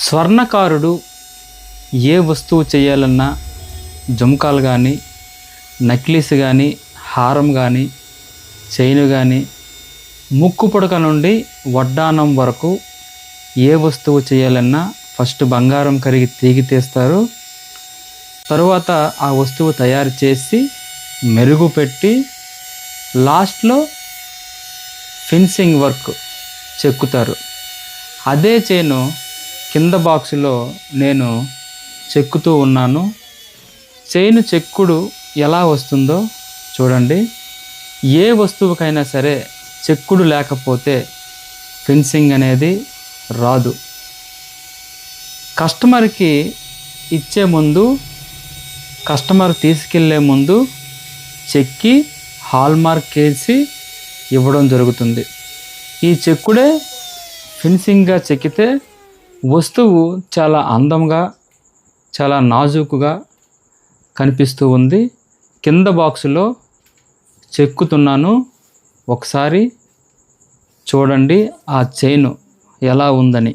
స్వర్ణకారుడు ఏ వస్తువు చేయాలన్నా జుంకాలు కానీ, నెక్లెస్ కానీ, హారం కానీ, చైన్ కానీ, ముక్కు పుడక నుండి వడ్డానం వరకు ఏ వస్తువు చేయాలన్నా ఫస్ట్ బంగారం కరిగి తీగి తీస్తారు. తరువాత ఆ వస్తువు తయారు చేసి మెరుగుపెట్టి లాస్ట్లో ఫినిషింగ్ వర్క్ చెక్కుతారు. అదే చైను కింద బాక్సులో నేను చెక్కుతూ ఉన్నాను. చైను చెక్కుడు ఎలా వస్తుందో చూడండి. ఏ వస్తువుకైనా సరే చెక్కుడు లేకపోతే ఫినిషింగ్ అనేది రాదు. కస్టమర్కి ఇచ్చే ముందు, కస్టమర్ తీసుకెళ్ళే ముందు చెక్కి హాల్మార్క్ వేసి ఇవ్వడం జరుగుతుంది. ఈ చెక్కుడే ఫినిషింగ్గా చెక్కితే వస్తువు చాలా అందంగా, చాలా నాజూకుగా కనిపిస్తూ ఉంది. కింద బాక్సులో చెక్కుతున్నాను, ఒకసారి చూడండి ఆ చైను ఎలా ఉందని.